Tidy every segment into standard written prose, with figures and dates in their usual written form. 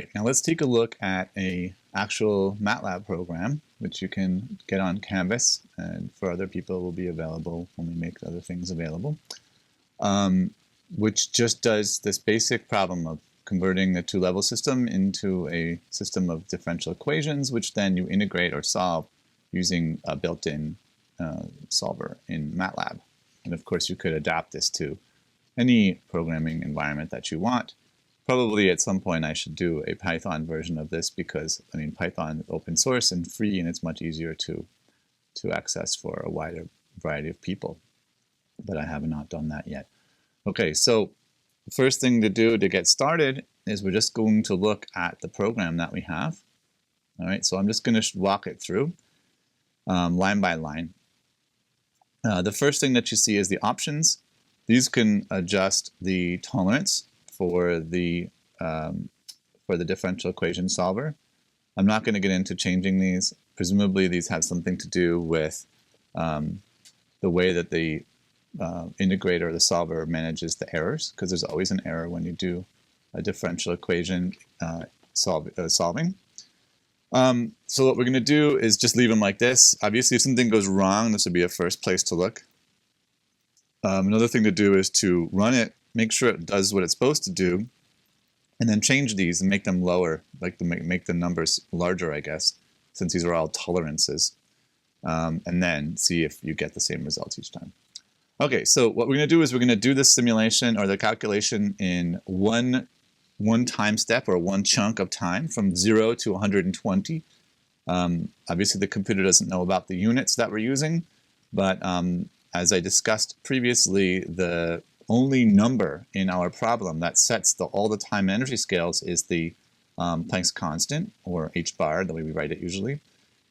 right, now let's take a look at a actual MATLAB program, which you can get on Canvas, and for other people will be available when we make other things available, which just does this basic problem of converting a two-level system into a system of differential equations, which then you integrate or solve using a built-in solver in MATLAB. And of course, you could adapt this to any programming environment that you want. Probably at some point I should do a Python version of this because, I mean, Python is open source and free, and it's much easier to access for a wider variety of people. But I have not done that yet. Okay, so the first thing to do to get started is we're just going to look at the program that we have. All right, so I'm just going to walk it through line by line. The first thing that you see is the options. These can adjust the tolerance for the differential equation solver. I'm not going to get into changing these. Presumably these have something to do with the way that the integrator or the solver manages the errors, because there's always an error when you do a differential equation solving. So what we're going to do is just leave them like this. Obviously, if something goes wrong, this would be a first place to look. Another thing to do is to run it, make sure it does what it's supposed to do, and then change these and make them lower, like to make the numbers larger, I guess, since these are all tolerances, and then see if you get the same results each time. Okay, so what we're going to do is we're going to do this simulation or the calculation in one time step or one chunk of time from 0 to 120. Obviously, the computer doesn't know about the units that we're using, but as I discussed previously, the only number in our problem that sets all the time and energy scales is the Planck's constant, or h bar, the way we write it usually.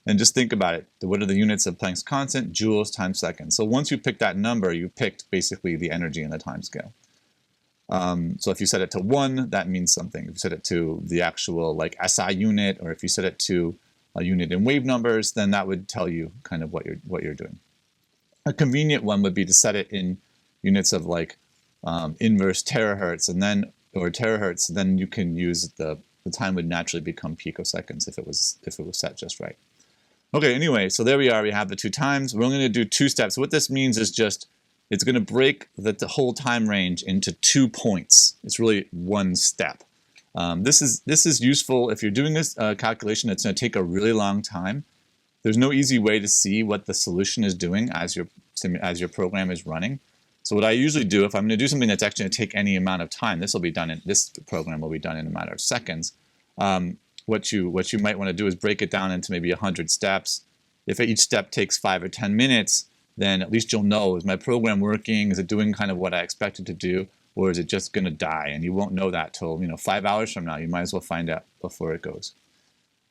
And just think about it. What are the units of Planck's constant? Joules times seconds. So once you pick that number, you picked basically the energy in the time scale. So if you set it to 1, that means something. If you set it to the actual like SI unit, or if you set it to a unit in wave numbers, then that would tell you kind of what you're doing. A convenient one would be to set it in units of like inverse terahertz, and then or terahertz. Then you can use the time would naturally become picoseconds if it was set just right. Okay. Anyway, so there we are. We have the two times. We're only going to do 2 steps. What this means is just it's going to break the whole time range into 2 points. It's really one step. This is useful if you're doing this calculation that's going to take a really long time. There's no easy way to see what the solution is doing as your program is running. So what I usually do, if I'm going to do something that's actually going to take any amount of time, this program will be done in a matter of seconds. What you might want to do is break it down into maybe 100 steps. If each step takes 5 or 10 minutes, then at least you'll know, is my program working? Is it doing kind of what I expect it to do? Or is it just going to die? And you won't know that till 5 hours from now. You might as well find out before it goes.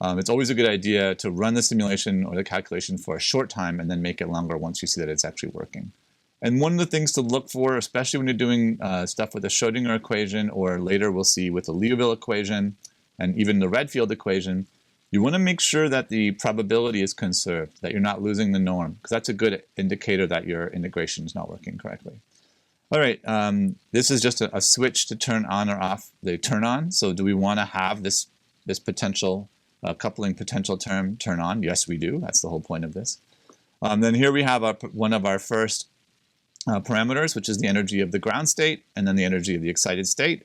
It's always a good idea to run the simulation or the calculation for a short time and then make it longer once you see that it's actually working. And one of the things to look for, especially when you're doing stuff with the Schrodinger equation, or later we'll see with the Liouville equation and even the Redfield equation, you want to make sure that the probability is conserved, that you're not losing the norm, because that's a good indicator that your integration is not working correctly. All right, this is just a switch to turn on or off the turn on. So do we want to have this potential coupling potential term turn on? Yes, we do. That's the whole point of this. Then here we have one of our first parameters, which is the energy of the ground state, and then the energy of the excited state.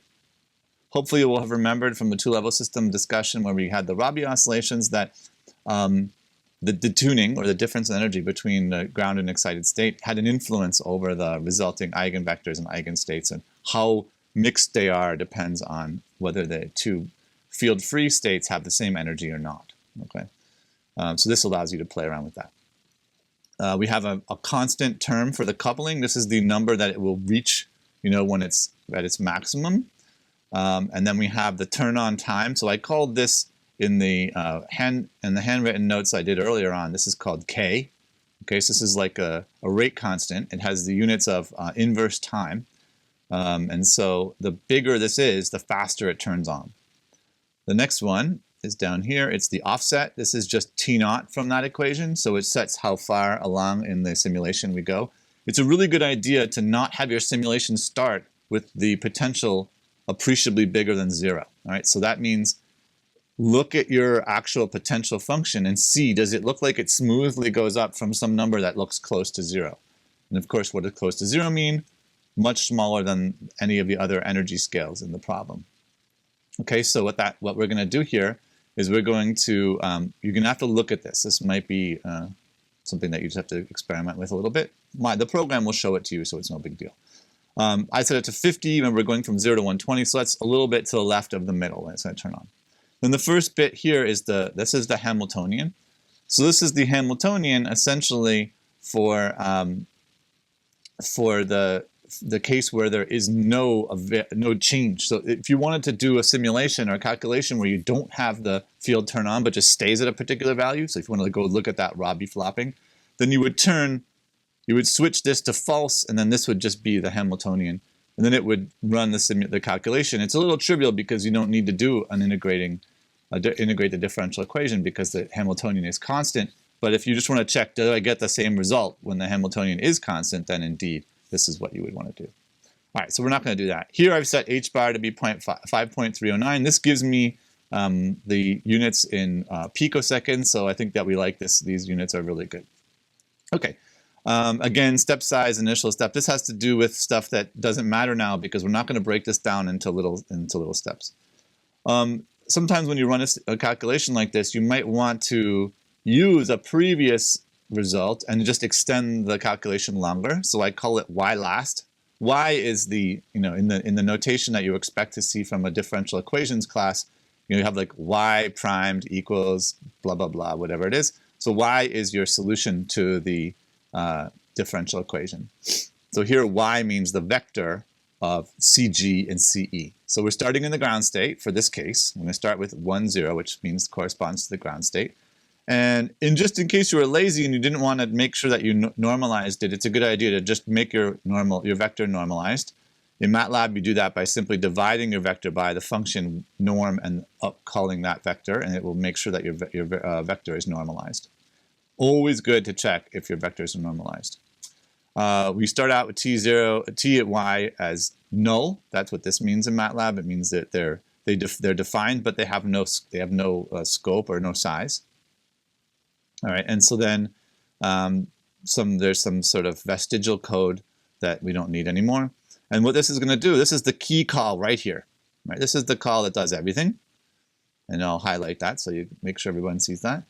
Hopefully you will have remembered from the two-level system discussion where we had the Rabi oscillations that the tuning, or the difference in energy between the ground and excited state, had an influence over the resulting eigenvectors and eigenstates, and how mixed they are depends on whether the two field-free states have the same energy or not. Okay, so this allows you to play around with that. We have a constant term for the coupling. This is the number that it will reach, when it's at its maximum. And then we have the turn-on time. So I called this in the handwritten notes I did earlier on. This is called K. Okay, so this is like a rate constant. It has the units of inverse time. And so the bigger this is, the faster it turns on. The next one is down here. It's the offset. This is just T0 from that equation. So it sets how far along in the simulation we go. It's a really good idea to not have your simulation start with the potential appreciably bigger than 0. All right, so that means look at your actual potential function and see, does it look like it smoothly goes up from some number that looks close to 0? And of course, what does close to 0 mean? Much smaller than any of the other energy scales in the problem. Okay, so what we're going to do here is we're going to, you're going to have to look at this. This might be something that you just have to experiment with a little bit. The program will show it to you, so it's no big deal. I set it to 50, and we're going from 0 to 120, so that's a little bit to the left of the middle, and it's going to turn on. Then the first bit here is this is the Hamiltonian. So this is the Hamiltonian essentially for the case where there is no change. So if you wanted to do a simulation or a calculation where you don't have the field turn on but just stays at a particular value, so if you want to go look at that Rabi flopping, then you would switch this to false, and then this would just be the Hamiltonian, and then it would run the calculation. It's a little trivial because you don't need to do an integrate the differential equation because the Hamiltonian is constant. But if you just want to check, do I get the same result when the Hamiltonian is constant, then indeed this is what you would want to do. All right, so we're not going to do that. Here I've set h bar to be 5.309. This gives me the units in picoseconds, so I think that we like this. These units are really good. Okay, again, step size, initial step. This has to do with stuff that doesn't matter now because we're not going to break this down into little steps. Sometimes when you run a calculation like this, you might want to use a previous result and just extend the calculation longer. So I call it y last. Y is the, in the notation that you expect to see from a differential equations class, you have like y primed equals blah, blah, blah, whatever it is. So y is your solution to the differential equation. So here y means the vector of CG and CE. So we're starting in the ground state for this case. I'm going to start with 1, 0, which means corresponds to the ground state. And just in case you were lazy and you didn't want to make sure that you normalized it, it's a good idea to just make your vector normalized. In MATLAB, you do that by simply dividing your vector by the function norm and calling that vector, and it will make sure that your vector is normalized. Always good to check if your vectors are normalized. We start out with t at y as null. That's what this means in MATLAB. It means that they're defined, but they have no scope or no size. All right, and so then there's some sort of vestigial code that we don't need anymore. And what this is going to do, this is the key call right here. Right, this is the call that does everything, and I'll highlight that so you make sure everyone sees that.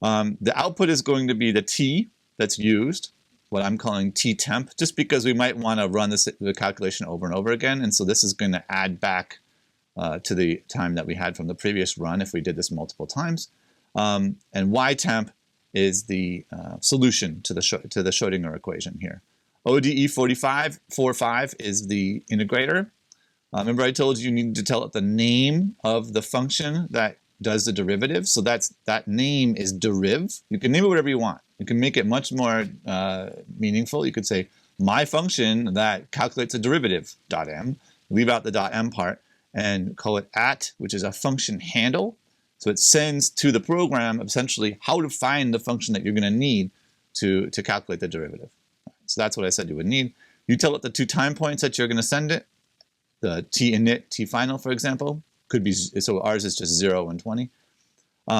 The output is going to be the t that's used, what I'm calling t temp, just because we might want to run the calculation over and over again, and so this is going to add back to the time that we had from the previous run if we did this multiple times. And y temp is the solution to the Schrodinger equation here. ODE 45 is the integrator. Remember I told you need to tell it the name of the function that does the derivative. So that name is deriv. You can name it whatever you want. You can make it much more meaningful. You could say my function that calculates a derivative, .m. Leave out the .m part and call it at, which is a function handle. So it sends to the program essentially how to find the function that you're going to need to calculate the derivative. So that's what I said you would need. You tell it the 2 time points that you're going to send it. The t init, t final, for example, could be, so ours is just 0 and 20.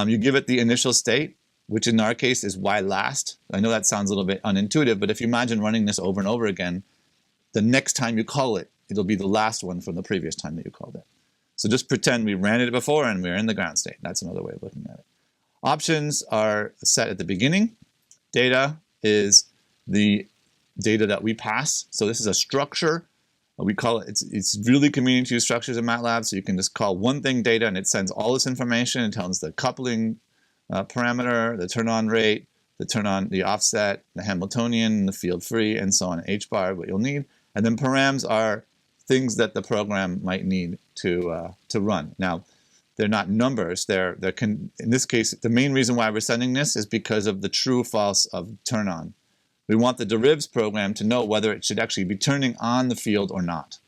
You give it the initial state, which in our case is y last. I know that sounds a little bit unintuitive, but if you imagine running this over and over again, the next time you call it, it'll be the last one from the previous time that you called it. So just pretend we ran it before and we're in the ground state. That's another way of looking at it. Options are set at the beginning. Data is the data that we pass. So this is a structure. We call it, it's really convenient to use structures in MATLAB. So you can just call one thing data and it sends all this information. It tells the coupling parameter, the turn on rate, the offset, the Hamiltonian, the field free, and so on. H bar, what you'll need. And then params are things that the program might need to run. Now, they're not numbers. In this case, the main reason why we're sending this is because of the true false of turn on. We want the derivs program to know whether it should actually be turning on the field or not.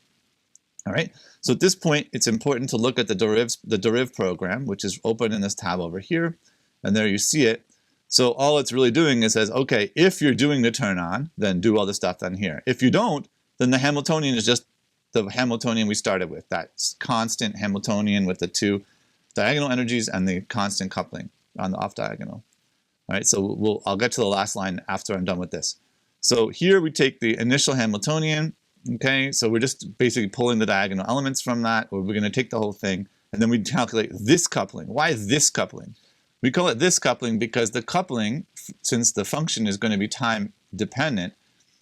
All right. So at this point, it's important to look at the deriv program, which is open in this tab over here, and there you see it. So all it's really doing is says, okay, if you're doing the turn on, then do all the stuff down here. If you don't, then the Hamiltonian is just the Hamiltonian we started with, that constant Hamiltonian with the two diagonal energies and the constant coupling on the off diagonal. All right, so I'll get to the last line after I'm done with this. So here we take the initial Hamiltonian, okay? So we're just basically pulling the diagonal elements from that, or we're going to take the whole thing, and then we calculate this coupling. Why is this coupling? We call it this coupling because the coupling, since the function is going to be time dependent,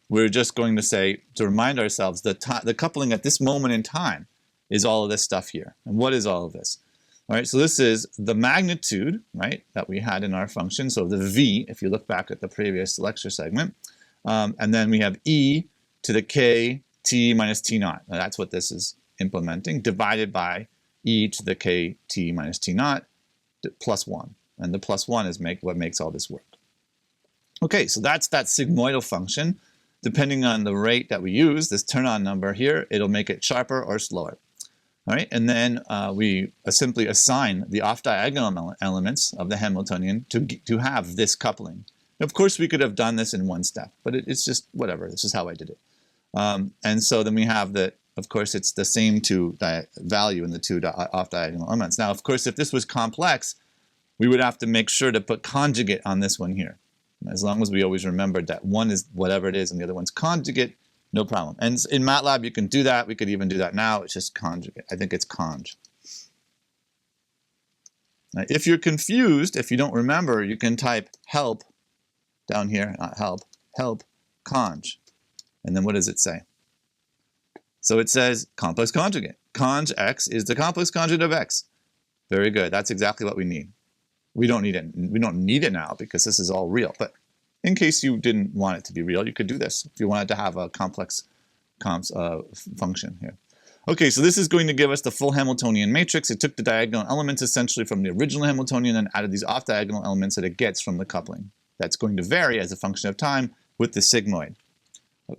we're just going to say, to remind ourselves, the coupling at this moment in time is all of this stuff here. And what is all of this? All right, so this is the magnitude, right, that we had in our function. So the v, if you look back at the previous lecture segment. And then we have e to the k t minus t naught. Now that's what this is implementing, divided by e to the k t minus t naught plus 1. And the plus 1 is what makes all this work. Okay, so that's that sigmoidal function. Depending on the rate that we use, this turn-on number here, it'll make it sharper or slower. All right, and then we simply assign the off-diagonal elements of the Hamiltonian to have this coupling. Of course, we could have done this in one step, but it's just whatever. This is how I did it. And so then we have that, of course, it's the same value in the two off-diagonal elements. Now, of course, if this was complex, we would have to make sure to put conjugate on this one here. As long as we always remembered that one is whatever it is and the other one's conjugate, no problem. And in MATLAB, you can do that. We could even do that now. It's just conjugate. I think it's conj. Now, if you're confused, if you don't remember, you can type help down here, not help, help conj. And then what does it say? So it says complex conjugate. Conj x is the complex conjugate of x. Very good. That's exactly what we need. We don't need it. We don't need it now because this is all real. But in case you didn't want it to be real, you could do this if you wanted to have a complex function here. Okay, so this is going to give us the full Hamiltonian matrix. It took the diagonal elements essentially from the original Hamiltonian and added these off-diagonal elements that it gets from the coupling. That's going to vary as a function of time with the sigmoid.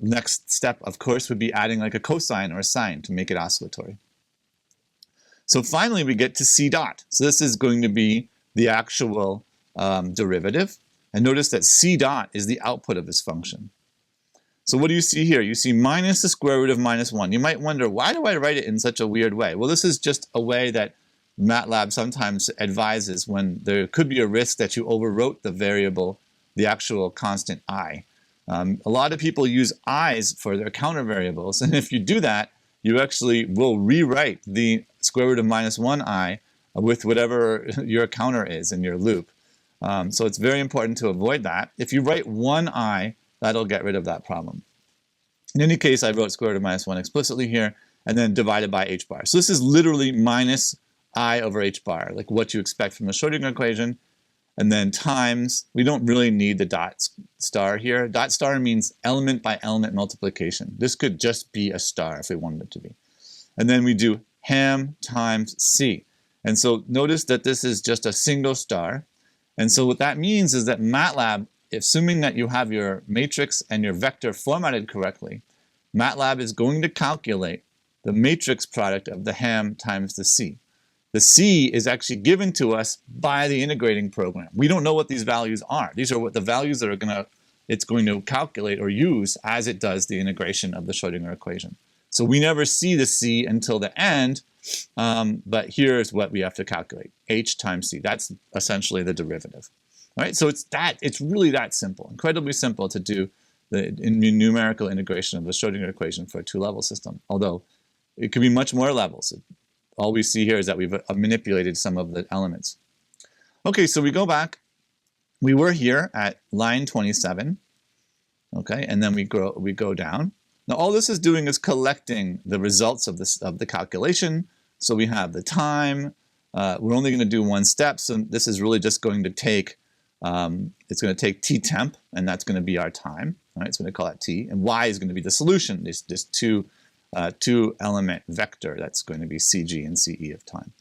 Next step, of course, would be adding like a cosine or a sine to make it oscillatory. So finally, we get to c dot. So this is going to be the actual derivative. And notice that c dot is the output of this function. So what do you see here? You see minus the square root of minus 1. You might wonder, why do I write it in such a weird way? Well, this is just a way that MATLAB sometimes advises when there could be a risk that you overwrote the variable, the actual constant I. A lot of people use i's for their counter variables. And if you do that, you actually will rewrite the square root of minus 1i with whatever your counter is in your loop. So it's very important to avoid that. If you write 1i, that'll get rid of that problem. In any case, I wrote square root of minus 1 explicitly here, and then divided by h bar. So this is literally minus I over h bar, like what you expect from the Schrodinger equation. And then times, we don't really need the dot star here. Dot star means element by element multiplication. This could just be a star if we wanted it to be. And then we do ham times c. And so notice that this is just a single star. And so what that means is that MATLAB, assuming that you have your matrix and your vector formatted correctly, MATLAB is going to calculate the matrix product of the ham times the c. The c is actually given to us by the integrating program. We don't know what these values are. These are what the values that it's going to calculate or use as it does the integration of the Schrodinger equation. So we never see the c until the end, but here's what we have to calculate, h times c. That's essentially the derivative. All right, so it's really that simple, incredibly simple to do the numerical integration of the Schrodinger equation for a two-level system, although it could be much more levels. All we see here is that we've manipulated some of the elements. Okay, so we go back. We were here at line 27, okay, and then we go down. Now all this is doing is collecting the results of the calculation. So we have the time. We're only going to do one step, so this is really just going to take it's going to take t temp, and that's going to be our time. All right, so we're going to call that t, and y is going to be the solution. This two-element vector that's going to be cg and ce of time.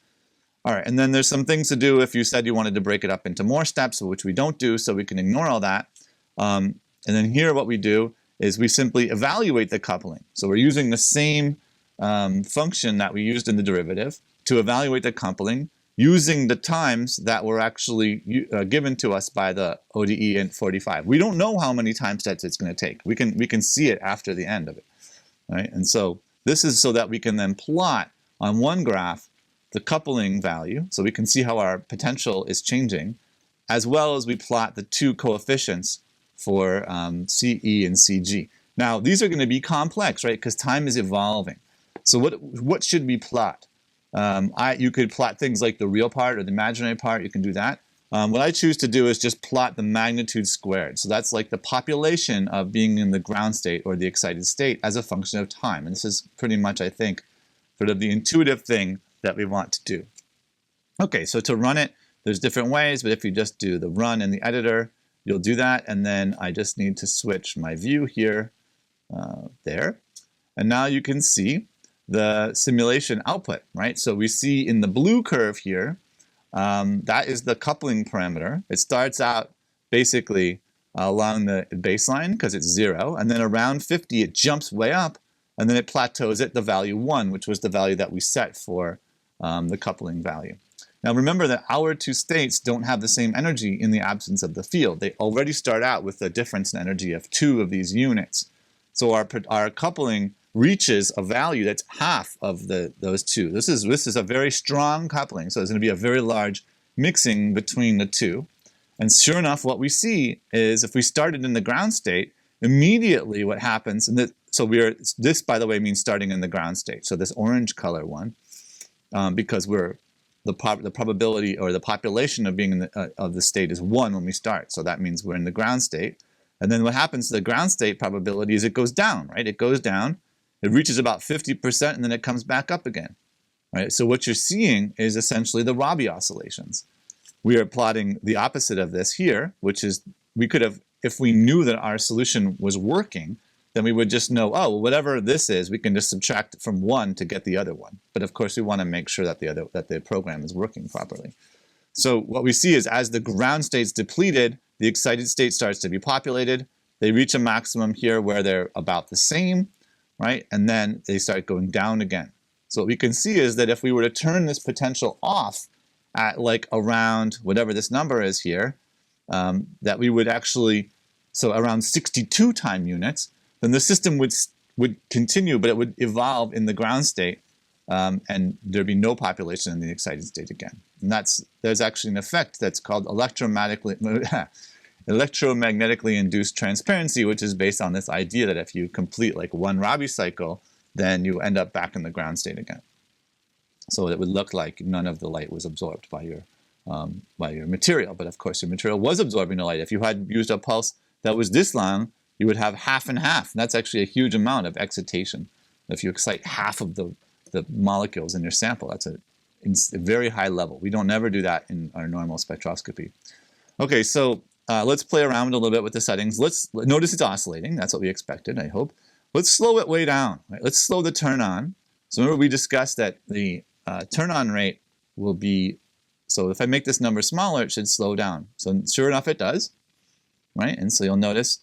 All right, and then there's some things to do if you said you wanted to break it up into more steps, which we don't do, so we can ignore all that. And then here what we do is we simply evaluate the coupling. So we're using the same function that we used in the derivative to evaluate the coupling using the times that were actually given to us by the ODE in 45. We don't know how many time steps it's going to take. We can see it after the end of it. Right? And so this is so that we can then plot on one graph the coupling value, so we can see how our potential is changing, as well as we plot the two coefficients for CE and CG. Now, these are going to be complex, right, because time is evolving. So what should we plot? You could plot things like the real part or the imaginary part. You can do that. What I choose to do is just plot the magnitude squared. So that's like the population of being in the ground state or the excited state as a function of time. And this is pretty much, I think, sort of the intuitive thing that we want to do. Okay, so to run it, there's different ways, but if you just do the run in the editor, you'll do that. And then I just need to switch my view here, there. And now you can see the simulation output, right? So we see in the blue curve here, that is the coupling parameter. It starts out basically along the baseline because it's 0, and then around 50 it jumps way up, and then it plateaus at the value 1, which was the value that we set for the coupling value. Now remember that our two states don't have the same energy in the absence of the field. They already start out with a difference in energy of 2 of these units. So our coupling reaches a value that's half of those two. This is a very strong coupling, so there's going to be a very large mixing between the two. And sure enough, what we see is if we started in the ground state, immediately what happens, and this, by the way, means starting in the ground state. So this orange color one, because the probability or the population of being in of the state is 1 when we start. So that means we're in the ground state. And then what happens to the ground state probability is it goes down, right? It goes down. It reaches about 50%, and then it comes back up again, right? So what you're seeing is essentially the Rabi oscillations. We are plotting the opposite of this here, which is we could have, if we knew that our solution was working, then we would just know, oh, well, whatever this is, we can just subtract from 1 to get the other one. But of course, we want to make sure that the program is working properly. So what we see is as the ground state's depleted, the excited state starts to be populated. They reach a maximum here where they're about the same, right? And then they start going down again. So what we can see is that if we were to turn this potential off at like around whatever this number is here, that we would actually, so around 62 time units, then the system would continue, but it would evolve in the ground state, and there'd be no population in the excited state again. And there's actually an effect that's called electromagnetically induced transparency, which is based on this idea that if you complete like one Rabi cycle, then you end up back in the ground state again. So it would look like none of the light was absorbed by your material. But of course, your material was absorbing the light. If you had used a pulse that was this long, you would have half and half. And that's actually a huge amount of excitation. If you excite half of the molecules in your sample, that's a very high level. We don't never do that in our normal spectroscopy. Okay, so let's play around a little bit with the settings. Let's notice it's oscillating. That's what we expected, I hope. Let's slow it way down. Right? Let's slow the turn on. So remember we discussed that the turn on rate will be, so if I make this number smaller, it should slow down. So sure enough, it does, right? And so you'll notice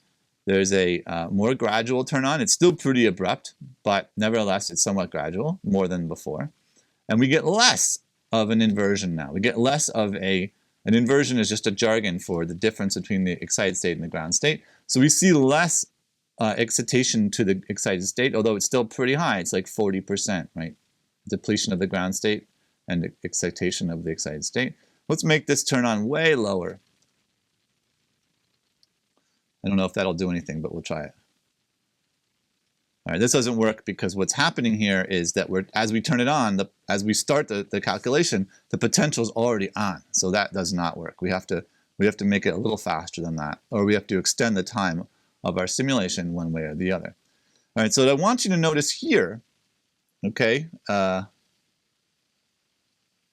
there's a more gradual turn on. It's still pretty abrupt, but nevertheless, it's somewhat gradual, more than before. And we get less of an inversion now. We get less of an inversion is just a jargon for the difference between the excited state and the ground state. So we see less excitation to the excited state, although it's still pretty high. It's like 40%, right? Depletion of the ground state and excitation of the excited state. Let's make this turn on way lower. I don't know if that'll do anything, but we'll try it. All right, this doesn't work because what's happening here is that as we turn it on, as we start the calculation, the potential is already on. So that does not work. We have to make it a little faster than that, or we have to extend the time of our simulation one way or the other. All right, so what I want you to notice here, okay,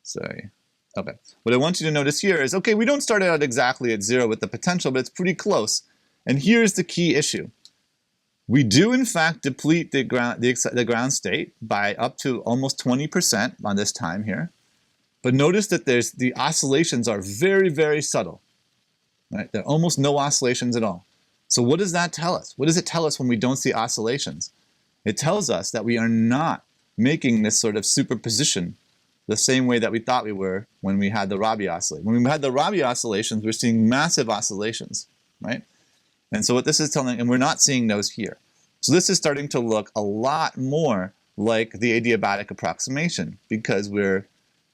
sorry. Okay, what I want you to notice here is, okay, we don't start out exactly at 0 with the potential, but it's pretty close. And here's the key issue. We do, in fact, deplete the ground state by up to almost 20% on this time here. But notice that the oscillations are very, very subtle. Right? There are almost no oscillations at all. So what does that tell us? What does it tell us when we don't see oscillations? It tells us that we are not making this sort of superposition the same way that we thought we were when we had the Rabi oscillation. When we had the Rabi oscillations, we're seeing massive oscillations, right? And so what this is telling, and we're not seeing those here. So this is starting to look a lot more like the adiabatic approximation because we're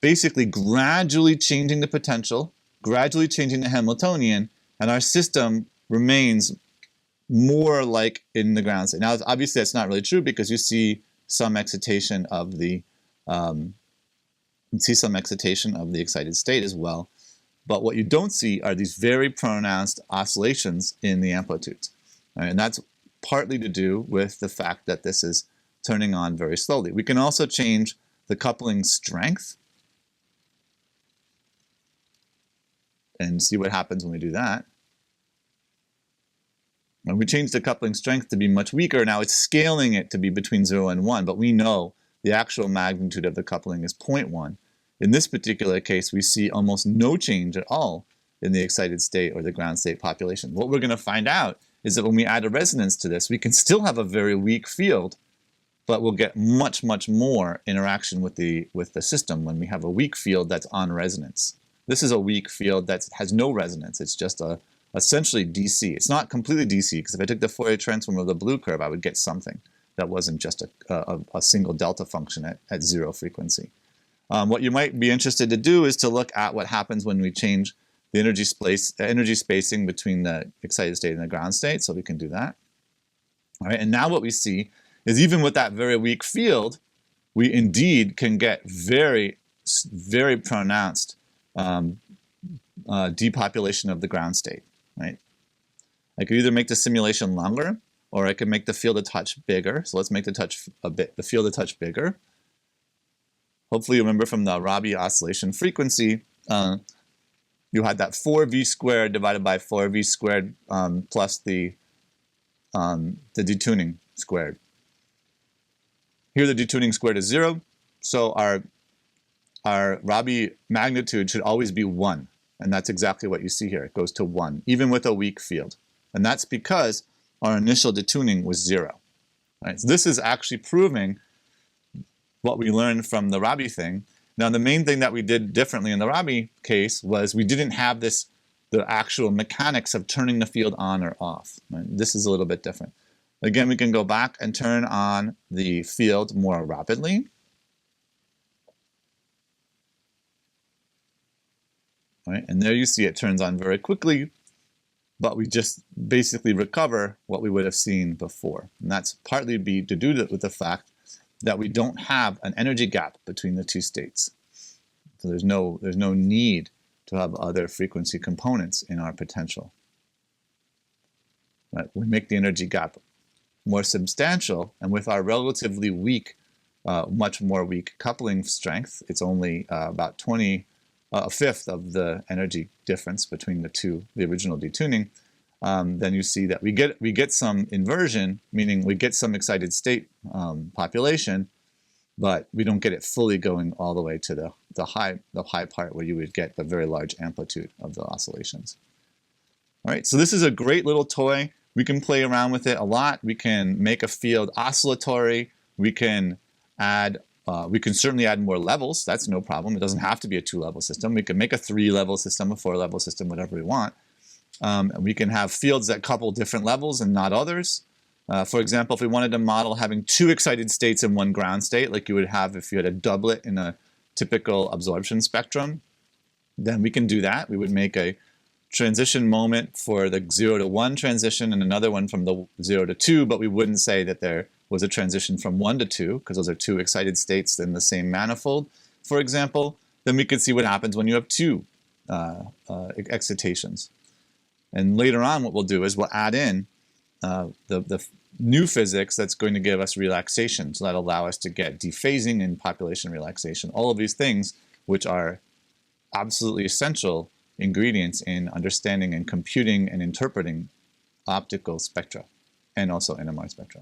basically gradually changing the potential, gradually changing the Hamiltonian, and our system remains more like in the ground state. Now, obviously, that's not really true because you see some excitation of the excited state as well. But what you don't see are these very pronounced oscillations in the amplitudes. Right? And that's partly to do with the fact that this is turning on very slowly. We can also change the coupling strength and see what happens when we do that. When we change the coupling strength to be much weaker, now it's scaling it to be between 0 and 1, but we know the actual magnitude of the coupling is 0.1. In this particular case, we see almost no change at all in the excited state or the ground state population. What we're going to find out is that when we add a resonance to this, we can still have a very weak field, but we'll get much, much more interaction with the system when we have a weak field that's on resonance. This is a weak field that has no resonance. It's just essentially DC. It's not completely DC, because if I took the Fourier transform of the blue curve, I would get something that wasn't just a single delta function at 0 frequency. What you might be interested to do is to look at what happens when we change the energy spacing between the excited state and the ground state, so we can do that. All right, and now what we see is even with that very weak field, we indeed can get very, very pronounced depopulation of the ground state. Right? I could either make the simulation longer, or I could make the field a touch bigger. So let's make the field a touch bigger. Hopefully you remember from the Rabi oscillation frequency, you had that 4v squared divided by 4v squared plus the detuning squared. Here the detuning squared is 0, so our Rabi magnitude should always be 1. And that's exactly what you see here. It goes to 1, even with a weak field. And that's because our initial detuning was 0. Right? So this is actually proving what we learned from the Rabi thing. Now, the main thing that we did differently in the Rabi case was we didn't have the actual mechanics of turning the field on or off. Right? This is a little bit different. Again, we can go back and turn on the field more rapidly. Right? And there you see it turns on very quickly, but we just basically recover what we would have seen before. And that's partly to do with the fact that we don't have an energy gap between the two states. So there's no need to have other frequency components in our potential. Right? We make the energy gap more substantial, and with our relatively weak, much more weak coupling strength, it's only about a fifth of the energy difference between the original detuning, then you see that we get some inversion, meaning we get some excited state population, but we don't get it fully going all the way to the high part where you would get the very large amplitude of the oscillations. All right, so this is a great little toy. We can play around with it a lot. We can make a field oscillatory. We can certainly add more levels. That's no problem. It doesn't have to be a 2-level system. We can make a 3-level system, a 4-level system, whatever we want. We can have fields that couple different levels and not others. For example, if we wanted to model having 2 excited states in one ground state, like you would have if you had a doublet in a typical absorption spectrum, then we can do that. We would make a transition moment for the 0 to 1 transition and another one from the 0 to 2, but we wouldn't say that there was a transition from 1 to 2, because those are 2 excited states in the same manifold, for example. Then we could see what happens when you have 2 excitations. And later on, what we'll do is we'll add in the new physics that's going to give us relaxation, so that'll allow us to get dephasing and population relaxation. All of these things, which are absolutely essential ingredients in understanding and computing and interpreting optical spectra, and also NMR spectra.